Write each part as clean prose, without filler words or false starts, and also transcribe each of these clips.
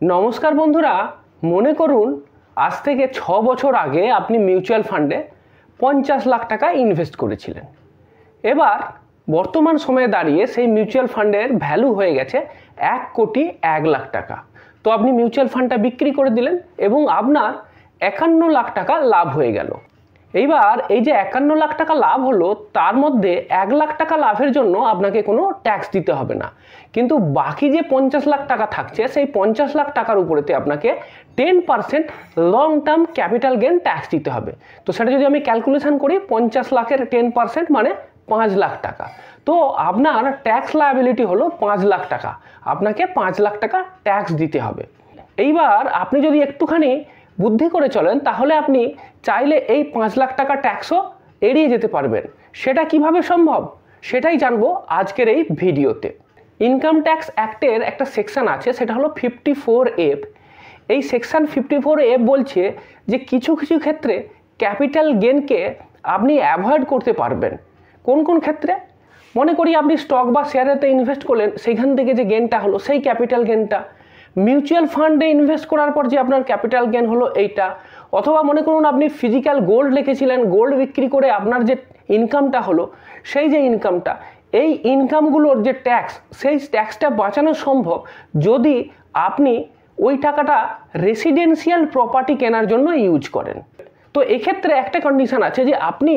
নমস্কার বন্ধুরা, মনে করুন আজ থেকে 6 বছর আগে আপনি মিউচুয়াল ফান্ডে 50 লাখ টাকা ইনভেস্ট করেছিলেন। এবার বর্তমান সময়ে দাঁড়িয়ে সেই মিউচুয়াল ফান্ডের ভ্যালু হয়ে গেছে 1 কোটি 1 লাখ টাকা। তো আপনি মিউচুয়াল ফান্ডটা বিক্রি করে দিলেন এবং আপনার 51 লাখ টাকা লাভ হয়ে গেল। এইবার এই যে 51 লাখ টাকা লাভ হলো, তার মধ্যে 1 লাখ টাকা লাভের জন্য আপনাকে কোনো ট্যাক্স দিতে হবে না, কিন্তু বাকি যে 50 লাখ টাকা থাকছে সেই 50 লাখ টাকার উপরেতে আপনাকে 10% long term capital gain tax দিতে হবে। তো সেটা যদি আমি ক্যালকুলেশন করি, 50 লাখের 10% মানে 5 লাখ টাকা। তো আপনার ট্যাক্স লায়াবিলিটি হলো 5 লাখ টাকা, আপনাকে 5 লাখ টাকা ট্যাক্স দিতে হবে। এইবার আপনি যদি একটুখানি বুদ্ধি করে চলেন, তাহলে আপনি চাইলে এই 5 লাখ টাকা ট্যাক্সও এড়িয়ে যেতে পারবেন। সেটা কিভাবে সম্ভব সেটাই জানবো আজকের এই ভিডিওতে। ইনকাম ট্যাক্স অ্যাক্টের একটা সেকশন আছে, সেটা হলো 54F। এই সেকশন 54F বলছে যে কিছু কিছু ক্ষেত্রে ক্যাপিটাল গেনকে আপনি অ্যাভয়েড করতে পারবেন। কোন কোন ক্ষেত্রে? মনে করি আপনি স্টক বা শেয়ারেতে ইনভেস্ট করলেন, সেইখান থেকে যে গেনটা হলো সেই ক্যাপিটাল গেনটা। মিউচুয়াল ফান্ডে ইনভেস্ট করার পর যে আপনার ক্যাপিটাল গেন হলো এইটা। অথবা মনে করুন আপনি ফিজিক্যাল গোল্ড রেখেছিলেন, গোল্ড বিক্রি করে আপনার যে ইনকামটা হলো, সেই যে ইনকামটা, এই ইনকামগুলোর যে ট্যাক্স, সেই ট্যাক্সটা বাঁচানো সম্ভব যদি আপনি ওই টাকাটা রেসিডেন্সিয়াল প্রপার্টি কেনার জন্য ইউজ করেন। তো এক্ষেত্রে একটা কন্ডিশন আছে যে আপনি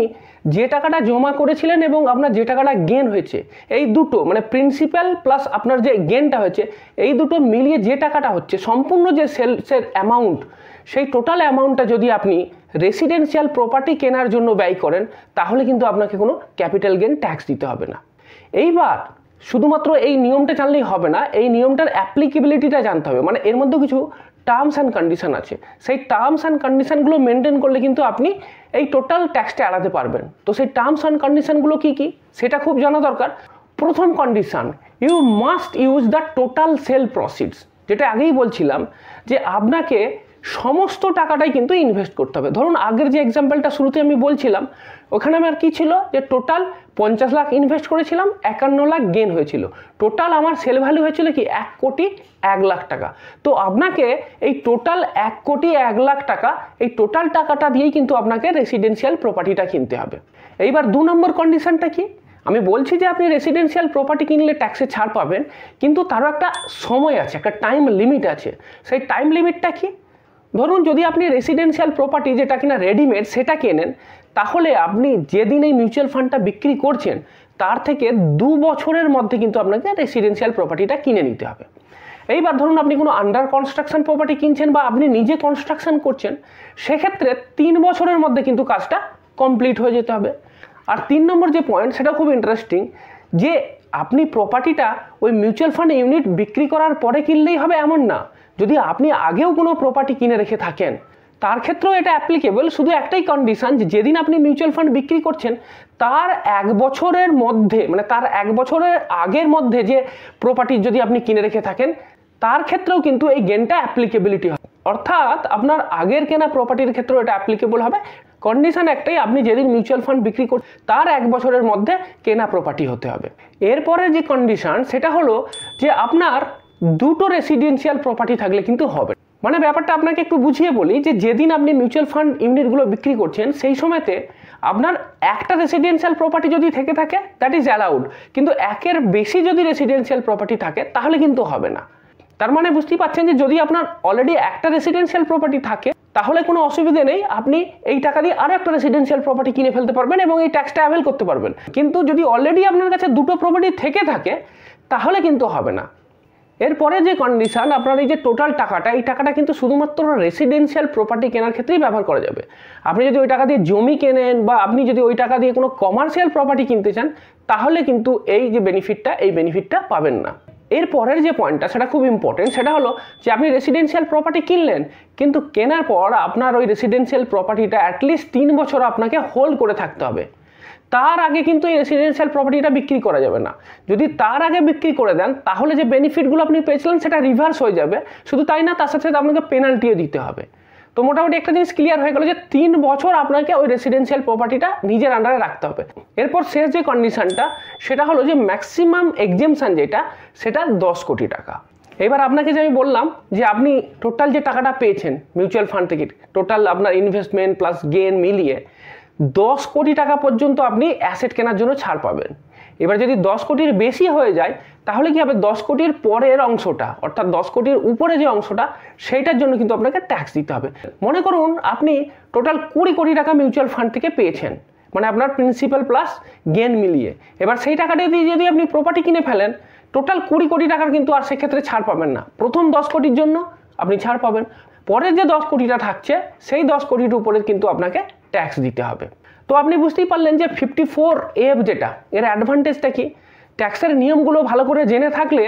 যে টাকাটা জমা করেছিলেন এবং আপনার যে টাকাটা গেন হয়েছে, এই দুটো মানে প্রিন্সিপাল প্লাস আপনার যে গেনটা হয়েছে, এই দুটো মিলিয়ে যে টাকাটা হচ্ছে, সম্পূর্ণ যে সেলসের অ্যামাউন্ট, সেই টোটাল অ্যামাউন্টটা যদি আপনি রেসিডেন্সিয়াল প্রপার্টি কেনার জন্য ব্যয় করেন, তাহলে কিন্তু আপনাকে কোনো ক্যাপিটাল গেন ট্যাক্স দিতে হবে না। এইবার শুধুমাত্র এই নিয়মটা জানলেই হবে না, এই নিয়মটার অ্যাপ্লিকেবিলিটিটা জানতে হবে। মানে এর মধ্যে কিছু টার্মস অ্যান্ড কন্ডিশন আছে, সেই টার্মস অ্যান্ড কন্ডিশনগুলো মেনটেন করলে কিন্তু আপনি এই টোটাল ট্যাক্সটা এড়াতে পারবেন। তো সেই টার্মস অ্যান্ড কন্ডিশনগুলো কী কী সেটা খুব জানা দরকার। প্রথম condition, you must use the total sale proceeds. যেটা আগেই বলছিলাম যে আপনাকে সমস্ত টাকাটাই কিন্তু ইনভেস্ট করতে হবে। ধরুন আগের যে এক্সাম্পলটা শুরুতে আমি বলছিলাম, ওখানে আমার কি ছিল যে টোটাল 50 লাখ ইনভেস্ট করেছিলাম, 51 লাখ গেন হয়েছিল। টোটাল আমার সেল ভ্যালু হয়েছিল কি 1 কোটি 1 লাখ টাকা। তো আপনাকে এই টোটাল 1 কোটি 1 লাখ টাকা, এই টোটাল টাকাটা দিয়েই কিন্তু আপনাকে রেসিডেন্সিয়াল প্রপার্টিটা কিনতে হবে। এইবার 2 নম্বর কন্ডিশনটা কি? আমি বলছি যে আপনি রেসিডেন্সিয়াল প্রপার্টি কিনলে ট্যাক্সে ছাড় পাবেন, কিন্তু তারও একটা সময় আছে, একটা টাইম লিমিট আছে। সেই টাইম লিমিটটা কি? ধরুন যদি আপনি রেসিডেন্সিয়াল প্রপার্টি যেটা কিনা রেডিমেড সেটা কেনেন, তাহলে আপনি যেদিন এই মিউচুয়াল ফান্ডটা বিক্রি করছেন তার থেকে 2 বছরের মধ্যে কিন্তু আপনাকে রেসিডেন্সিয়াল প্রপার্টিটা কিনে নিতে হবে। এইবার ধরুন আপনি কোনো আন্ডার কনস্ট্রাকশন প্রপার্টি কিনছেন বা আপনি নিজে কনস্ট্রাকশন করছেন, সেক্ষেত্রে 3 বছরের মধ্যে কিন্তু কাজটা কমপ্লিট হয়ে যেতে হবে। আর 3 নম্বর যে পয়েন্ট, সেটা খুব ইন্টারেস্টিং, যে আপনি প্রপার্টিটা ওই মিউচুয়াল ফান্ড ইউনিট বিক্রি করার পরে কিনলেই হবে এমন না। যদি আপনি আগেও কোনো প্রপার্টি কিনে রেখে থাকেন, তার ক্ষেত্রেও এটা অ্যাপ্লিকেবল। শুধু একটাই কন্ডিশন, যে যেদিন আপনি মিউচুয়াল ফান্ড বিক্রি করছেন তার 1 বছরের মধ্যে, মানে তার 1 বছরের আগের মধ্যে যে প্রপার্টি যদি আপনি কিনে রেখে থাকেন, তার ক্ষেত্রেও কিন্তু এই গেনটা অ্যাপ্লিকেবিলিটি হবে। অর্থাৎ আপনার আগের কেনা প্রপার্টির ক্ষেত্রেও এটা অ্যাপ্লিকেবল হবে। কন্ডিশন একটাই, আপনি যেদিন মিউচুয়াল ফান্ড বিক্রি করছেন তার 1 বছরের মধ্যে কেনা প্রপার্টি হতে হবে। এরপরে যে কন্ডিশন, সেটা হলো যে আপনার 2টো রেসিডেন্সিয়াল প্রপার্টি থাকলে কিন্তু হবে। মানে ব্যাপারটা আপনাকে একটু বুঝিয়ে বলি, যে যেদিন আপনি মিউচুয়াল ফান্ড ইউনিটগুলো বিক্রি করছেন সেই সময়তে আপনার একটা রেসিডেন্সিয়াল প্রপার্টি যদি থেকে থাকে, দ্যাট ইজ অ্যালাউড, কিন্তু একের বেশি যদি রেসিডেন্সিয়াল প্রপার্টি থাকে তাহলে কিন্তু হবে না। তার মানে বুঝতেই পারছেন যে যদি আপনার অলরেডি একটা রেসিডেন্সিয়াল প্রপার্টি থাকে তাহলে কোনো অসুবিধে নেই, আপনি এই টাকা দিয়ে আরও একটা রেসিডেন্সিয়াল প্রপার্টি কিনে ফেলতে পারবেন এবং এই ট্যাক্সটা অ্যাভেল করতে পারবেন। কিন্তু যদি অলরেডি আপনার কাছে 2টো প্রপার্টি থেকে থাকে তাহলে কিন্তু হবে না। এরপরে যে কন্ডিশন, আপনার এই যে টোটাল টাকাটা, এই টাকাটা কিন্তু শুধুমাত্র রেসিডেন্সিয়াল প্রপার্টি কেনার ক্ষেত্রেই ব্যবহার করা যাবে। আপনি যদি ওই টাকা দিয়ে জমি কেনেন বা আপনি যদি ওই টাকা দিয়ে কোনো কমার্শিয়াল প্রপার্টি কিনতে চান, তাহলে কিন্তু এই যে বেনিফিটটা, এই বেনিফিটটা পাবেন না। এর পরের যে পয়েন্টটা, সেটা খুব ইম্পর্টেন্ট, সেটা হলো যে আপনি রেসিডেন্সিয়াল প্রপার্টি কিনলেন, কিন্তু কেনার পর আপনার ওই রেসিডেন্সিয়াল প্রপার্টিটা অ্যাটলিস্ট 3 বছর আপনাকে হোল্ড করে থাকতে হবে। তার আগে কিন্তু এই রেসিডেন্সিয়াল প্রপার্টিটা বিক্রি করা যাবে না। যদি তার আগে বিক্রি করে দেন, তাহলে যে বেনিফিটগুলো আপনি পেয়েছিলেন সেটা রিভার্স হয়ে যাবে। শুধু তাই না, তার সাথে সাথে আপনাকে পেনাল্টিও দিতে হবে। তো মোটামুটি একটা জিনিস ক্লিয়ার হয়ে গেল যে 3 বছর আপনাকে ওই রেসিডেন্সিয়াল প্রপার্টিটা নিজের আন্ডারে রাখতে হবে। এরপর শেষ যে কন্ডিশনটা, সেটা হলো যে ম্যাক্সিমাম এক্সেমশন যেটা, সেটা 10 কোটি টাকা। এবার আপনাকে যে আমি বললাম যে আপনি টোটাল যে টাকাটা পেয়েছেন মিউচুয়াল ফান্ড থেকে, টোটাল আপনার ইনভেস্টমেন্ট প্লাস গেন মিলিয়ে 10 কোটি টাকা পর্যন্ত আপনি অ্যাসেট কেনার জন্য ছাড় পাবেন। এবার যদি 10 কোটির বেশি হয়ে যায় তাহলে কি হবে, 10 কোটির পরের অংশটা অর্থাৎ 10 কোটির উপরে যে অংশটা সেইটার জন্য কিন্তু আপনাকে ট্যাক্স দিতে হবে। মনে করুন আপনি টোটাল 20 কোটি টাকা মিউচুয়াল ফান্ড থেকে পেয়েছেন, মানে আপনার প্রিন্সিপাল প্লাস গেন মিলিয়ে। এবার সেই টাকাটা দিয়ে যদি আপনি প্রপার্টি কিনে ফেলেন, টোটাল 20 কোটি টাকার কিন্তু আর সেক্ষেত্রে ছাড় পাবেন না। প্রথম 10 কোটির জন্য আপনি ছাড় পাবেন, পরের যে 10 কোটিটা থাকছে সেই 10 কোটির উপরে কিন্তু আপনাকে ট্যাক্স দিতে হবে। তো আপনি বুঝতেই পারলেন যে 54F যেটা, এর অ্যাডভান্টেজটা কি। ট্যাক্সের নিয়মগুলো ভালো করে জেনে থাকলে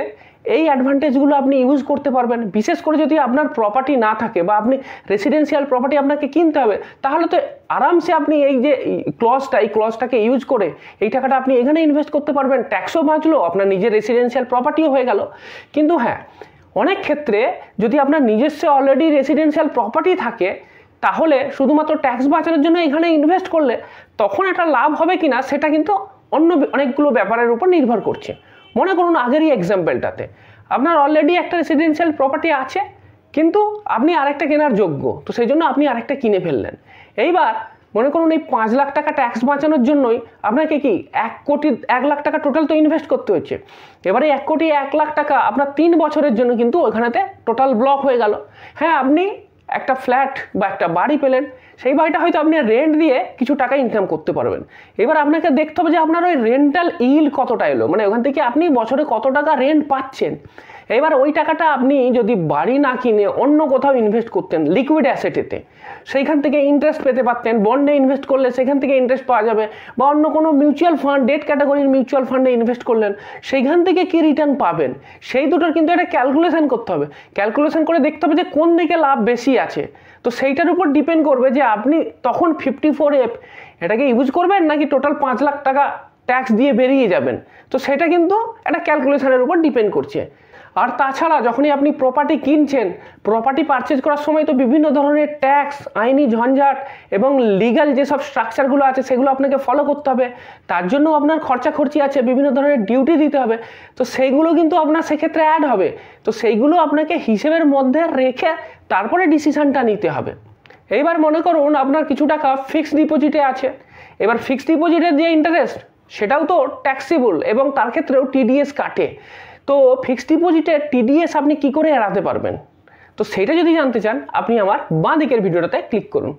এই অ্যাডভান্টেজগুলো আপনি ইউজ করতে পারবেন। বিশেষ করে যদি আপনার প্রপার্টি না থাকে বা আপনি রেসিডেন্সিয়াল প্রপার্টি আপনাকে কিনতে হবে, তাহলে তো আরামসে আপনি এই যে এই ক্লজটাকে ইউজ করে এই টাকাটা আপনি এখানে ইনভেস্ট করতে পারবেন, ট্যাক্সও বাঁচলো, আপনার নিজের রেসিডেন্সিয়াল প্রপার্টিও হয়ে গেল। কিন্তু হ্যাঁ, অনেক ক্ষেত্রে যদি আপনার নিজস্ব অলরেডি রেসিডেন্সিয়াল প্রপার্টি থাকে তাহলে শুধুমাত্র ট্যাক্স বাঁচানোর জন্য এখানে ইনভেস্ট করলে তখন একটা লাভ হবে কিনা সেটা কিন্তু অন্য অনেকগুলো ব্যাপারের উপর নির্ভর করছে। মনে করুন আগেরই এক্সাম্পলটাতে আপনার অলরেডি একটা রেসিডেন্সিয়াল প্রপার্টি আছে কিন্তু আপনি আরেকটা কেনার যোগ্য, তো সেই জন্য আপনি আরেকটা কিনে ফেললেন। এইবার মনে করুন এই 5 লাখ টাকা ট্যাক্স বাঁচানোর জন্যই আপনাকে কি 1 লাখ টাকা টোটাল তো ইনভেস্ট করতে হচ্ছে। এবারে 1 লাখ টাকা আপনার 3 বছরের জন্য কিন্তু ওইখানেতে টোটাল ব্লক হয়ে গেল। হ্যাঁ, আপনি একটা ফ্ল্যাট বা একটা বাড়ি পেলেন, সেই বাড়িটা হয়তো আপনি রেন্ট দিয়ে কিছু টাকা ইনকাম করতে পারবেন। এবার আপনাকে দেখতে হবে যে আপনার ওই রেন্টাল ইল্ড কতটা এলো, মানে ওখান থেকে আপনি বছরে কত টাকা রেন্ট পাচ্ছেন। এবার ওই টাকাটা আপনি যদি বাড়ি না কিনে অন্য কোথাও ইনভেস্ট করতেন লিকুইড অ্যাসেটেতে, সেইখান থেকে ইন্টারেস্ট পেতে পারতেন। বন্ডে ইনভেস্ট করলে সেখান থেকে ইন্টারেস্ট পাওয়া যাবে, বা অন্য কোনো মিউচুয়াল ফান্ড, ডেট ক্যাটাগরির মিউচুয়াল ফান্ডে ইনভেস্ট করলেন, সেইখান থেকে কি রিটার্ন পাবেন সেই দুটোর কিন্তু একটা ক্যালকুলেশন করতে হবে। ক্যালকুলেশন করে দেখতে হবে যে কোন দিকে লাভ বেশি আছে। তো সেইটার উপর ডিপেন্ড করবে যে আপনি তখন 54F এটাকে ইউজ করবেন নাকি টোটাল 5 লাখ টাকা ট্যাক্স দিয়ে বেরিয়ে যাবেন। তো সেটা কিন্তু একটা ক্যালকুলেশনের উপর ডিপেন্ড করছে। আর তাছাড়া যখনই আপনি প্রপার্টি কিনছেন, প্রপার্টি পারচেজ করার সময় তো বিভিন্ন ধরনের ট্যাক্স, আইনি ঝঞ্ঝাট এবং লিগ্যাল যেসব স্ট্রাকচারগুলো আছে সেগুলো আপনাকে ফলো করতে হবে। তার জন্য আপনার খরচাখরচি আছে, বিভিন্ন ধরনের ডিউটি দিতে হবে। তো সেইগুলো কিন্তু আপনার সেক্ষেত্রে অ্যাড হবে। তো সেইগুলো আপনাকে হিসেবের মধ্যে রেখে তারপরে ডিসিশনটা নিতে হবে। এইবার মনে করুন আপনার কিছু টাকা ফিক্সড ডিপোজিটে আছে। এবার ফিক্সড ডিপোজিটের যে ইন্টারেস্ট সেটাও তো ট্যাক্সেবল এবং তার ক্ষেত্রেও টিডিএস কাটে। তো ফিক্সড ডিপোজিটের টিডিএস আপনি কি করে এড়াতে পারবেন, তো সেটা যদি জানতে চান আপনি আমার বাঁ দিকের ভিডিওটাতে ক্লিক করুন।